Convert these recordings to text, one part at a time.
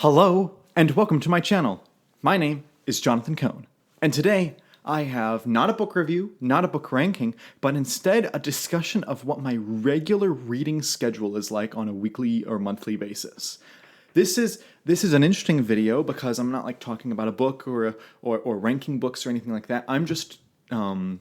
Hello, and welcome to my channel. My name is Jonathan Cohn, and today I have not a book review, not a book ranking, but instead a discussion of what my regular reading schedule is like on a weekly or monthly basis. This is an interesting video because I'm not like talking about a book or ranking books or anything like that. I'm just talking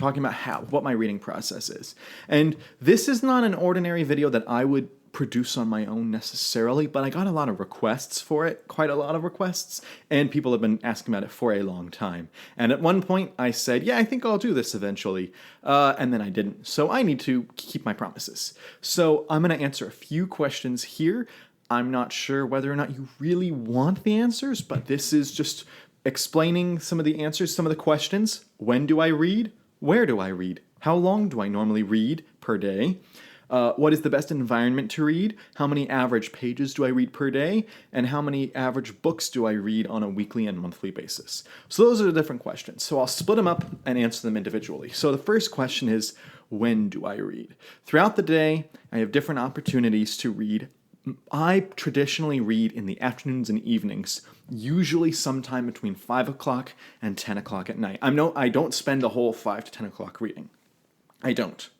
about what my reading process is. And this is not an ordinary video that I would produce on my own necessarily, but I got a lot of requests for it, quite a lot of requests, and people have been asking about it for a long time. And at one point I said, yeah, I think I'll do this eventually, and then I didn't. So I need to keep my promises. So I'm going to answer a few questions here. I'm not sure whether or not you really want the answers, but this is just explaining some of the answers, some of the questions. When do I read? Where do I read? How long do I normally read per day? What is the best environment to read? How many average pages do I read per day? And how many average books do I read on a weekly and monthly basis? So those are the different questions. So I'll split them up and answer them individually. So the first question is, when do I read? Throughout the day, I have different opportunities to read. I traditionally read in the afternoons and evenings, usually sometime between 5 o'clock and 10 o'clock at night. I don't spend the whole 5 to 10 o'clock reading. I don't.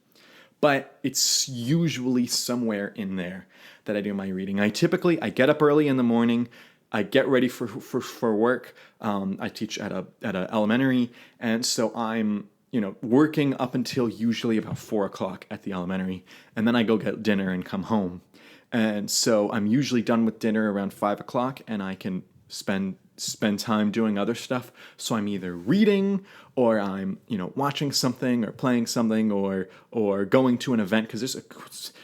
But it's usually somewhere in there that I do my reading. I get up early in the morning. I get ready for work. I teach at a elementary, and so I'm working up until usually about 4 o'clock at the elementary, and then I go get dinner and come home. And so I'm usually done with dinner around 5 o'clock, and I can spend time doing other stuff. So I'm either reading or I'm watching something or playing something or going to an event, because there's a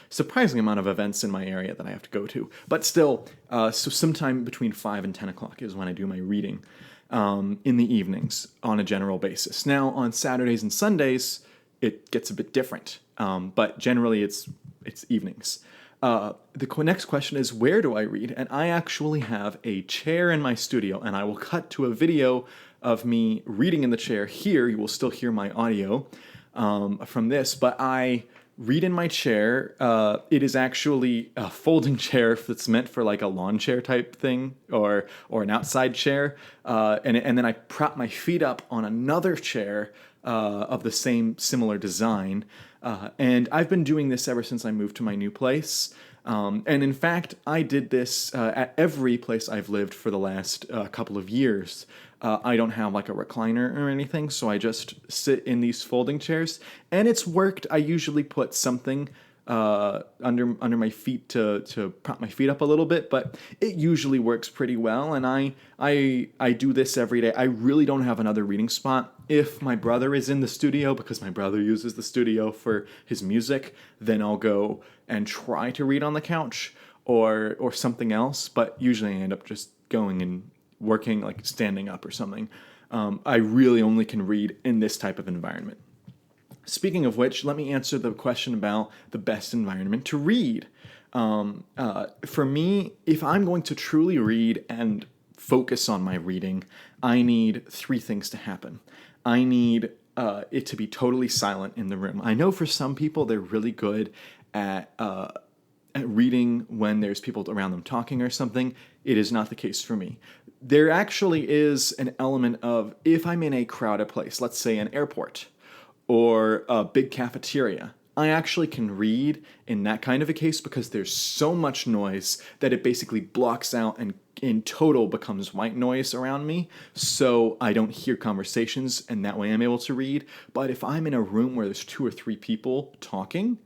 surprising amount of events in my area that I have to go to. But still, so sometime between 5 and 10 o'clock is when I do my reading in the evenings on a general basis. Now on Saturdays and Sundays it gets a bit different, but generally it's evenings. The next question is, where do I read? And I actually have a chair in my studio, and I will cut to a video of me reading in the chair here. You will still hear my audio from this, but I read in my chair. It is actually a folding chair that's meant for like a lawn chair type thing or an outside chair, and then I prop my feet up on another chair of the same similar design. And I've been doing this ever since I moved to my new place. And in fact, I did this at every place I've lived for the last couple of years. I don't have like a recliner or anything, so I just sit in these folding chairs, and it's worked. I usually put something under my feet to prop my feet up a little bit, but it usually works pretty well, and I do this every day. I really don't have another reading spot. If my brother is in the studio, because my brother uses the studio for his music, then I'll go and try to read on the couch or something else, but usually I end up just going and working, like standing up or something. I really only can read in this type of environment. Speaking of which, let me answer the question about the best environment to read. For me, if I'm going to truly read and focus on my reading, I need three things to happen. I need it to be totally silent in the room. I know for some people they're really good at reading when there's people around them talking or something. It is not the case for me. There actually is an element of, if I'm in a crowded place, let's say an airport or a big cafeteria, I actually can read in that kind of a case because there's so much noise that it basically blocks out and in total becomes white noise around me, so I don't hear conversations, and that way I'm able to read. But if I'm in a room where there's 2 or 3 people talking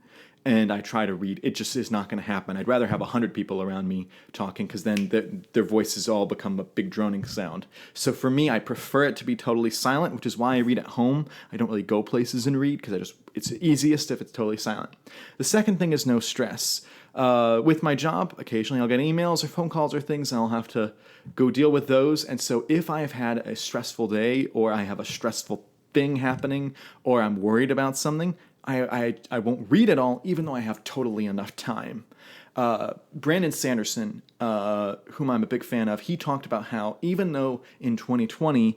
and I try to read, it just is not going to happen. I'd rather have 100 people around me talking, because then their voices all become a big droning sound. So for me, I prefer it to be totally silent, which is why I read at home. I don't really go places and read, because it's easiest if it's totally silent. The second thing is no stress. With my job, occasionally I'll get emails or phone calls or things, and I'll have to go deal with those. And so if I've had a stressful day, or I have a stressful thing happening, or I'm worried about something, I won't read at all, even though I have totally enough time. Brandon Sanderson, whom I'm a big fan of, he talked about how even though in 2020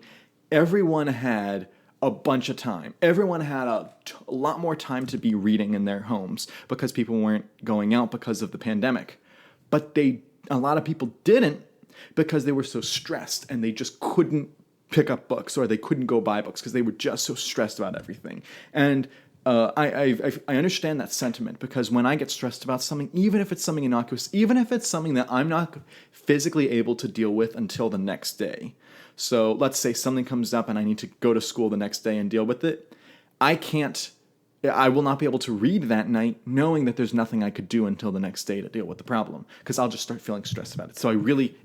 everyone had a bunch of time, everyone had a lot more time to be reading in their homes because people weren't going out because of the pandemic, but they a lot of people didn't because they were so stressed and they just couldn't pick up books or they couldn't go buy books because they were just so stressed about everything. And I understand that sentiment because when I get stressed about something, even if it's something innocuous, even if it's something that I'm not physically able to deal with until the next day. So let's say something comes up and I need to go to school the next day and deal with it. I will not be able to read that night knowing that there's nothing I could do until the next day to deal with the problem because I'll just start feeling stressed about it. So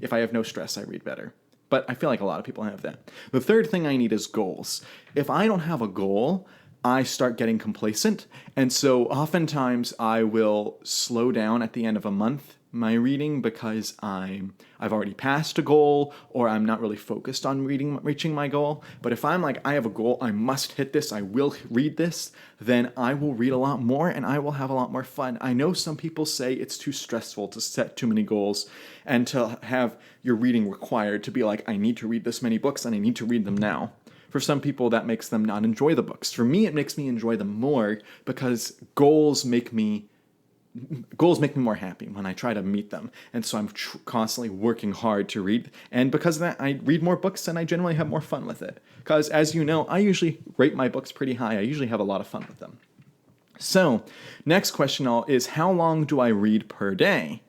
if I have no stress, I read better. But I feel like a lot of people have that. The third thing I need is goals. If I don't have a goal, I start getting complacent. And so oftentimes I will slow down at the end of a month my reading because I've already passed a goal or I'm not really focused on reaching my goal. But if I'm like, I have a goal, I must hit this, I will read this, then I will read a lot more and I will have a lot more fun. I know some people say it's too stressful to set too many goals and to have your reading required to be like, I need to read this many books and I need to read them now. For some people, that makes them not enjoy the books. For me, it makes me enjoy them more because goals make me more happy when I try to meet them. And so I'm constantly working hard to read. And because of that, I read more books and I generally have more fun with it. Because as you know, I usually rate my books pretty high. I usually have a lot of fun with them. So next question is, how long do I read per day?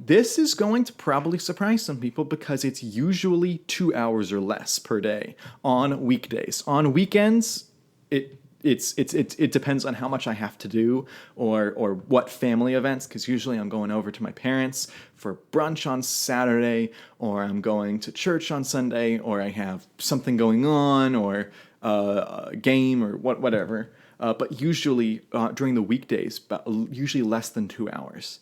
This is going to probably surprise some people because it's usually 2 hours or less per day on weekdays. On weekends, it depends on how much I have to do or what family events, because usually I'm going over to my parents for brunch on Saturday, or I'm going to church on Sunday, or I have something going on, or a game, or whatever. But usually during the weekdays, usually less than 2 hours.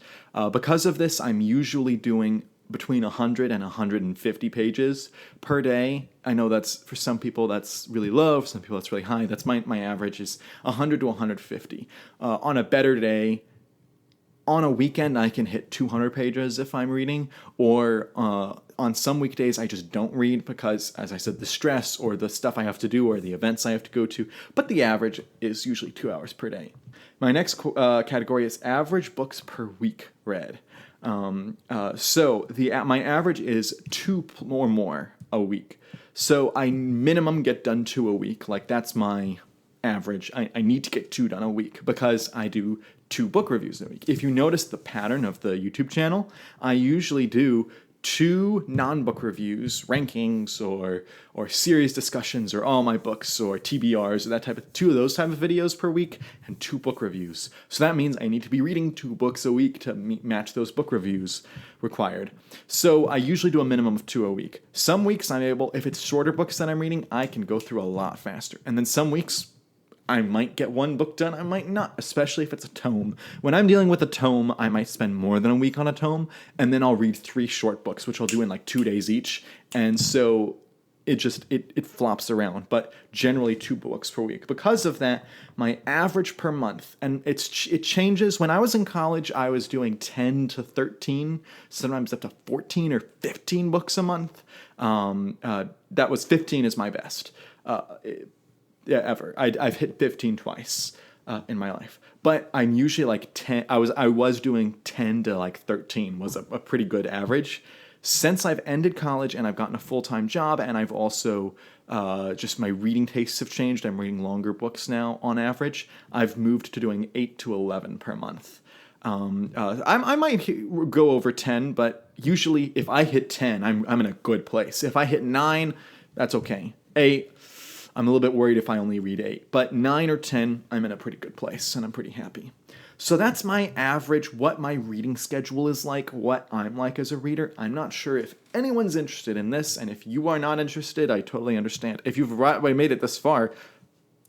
Because of this, I'm usually doing between 100 and 150 pages per day. I know that's, for some people, that's really low. For some people, that's really high. That's my average is 100 to 150. On a better day, on a weekend, I can hit 200 pages if I'm reading, or on some weekdays, I just don't read because, as I said, the stress or the stuff I have to do or the events I have to go to, but the average is usually 2 hours per day. My next category is average books per week read. So my average is 2 or more a week. So I minimum get done 2 a week. Like that's my average. I need to get 2 done a week because I do 2 book reviews a week. If you notice the pattern of the YouTube channel, I usually do 2 non-book reviews, rankings, or series discussions, or all my books, or TBRs, or that type of 2 of those type of videos per week, and 2 book reviews. So that means I need to be reading 2 books a week to match those book reviews required. So I usually do a minimum of 2 a week. Some weeks I'm able, if it's shorter books that I'm reading, I can go through a lot faster. And then some weeks I might get 1 book done, I might not, especially if it's a tome. When I'm dealing with a tome, I might spend more than a week on a tome, and then I'll read 3 short books, which I'll do in like 2 days each. And so it flops around, but generally 2 books per week. Because of that, my average per month, and it changes. When I was in college, I was doing 10 to 13, sometimes up to 14 or 15 books a month. That was 15 is my best. Ever. I've hit 15 twice in my life, but I'm usually like 10. I was doing 10 to like 13 was a pretty good average. Since I've ended college and I've gotten a full-time job, and I've also just my reading tastes have changed. I'm reading longer books now on average. I've moved to doing 8 to 11 per month. I might go over 10, but usually if I hit 10, I'm in a good place. If I hit 9, that's okay. 8. I'm a little bit worried if I only read 8, but 9 or 10, I'm in a pretty good place, and I'm pretty happy. So that's my average, what my reading schedule is like, what I'm like as a reader. I'm not sure if anyone's interested in this, and if you are not interested, I totally understand. If you've made it this far,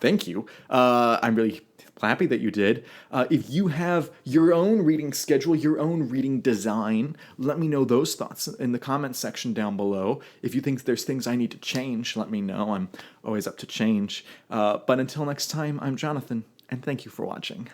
thank you. I'm really happy that you did. If you have your own reading schedule, your own reading design, let me know those thoughts in the comments section down below. If you think there's things I need to change, let me know. I'm always up to change. But until next time, I'm Jonathan, and thank you for watching.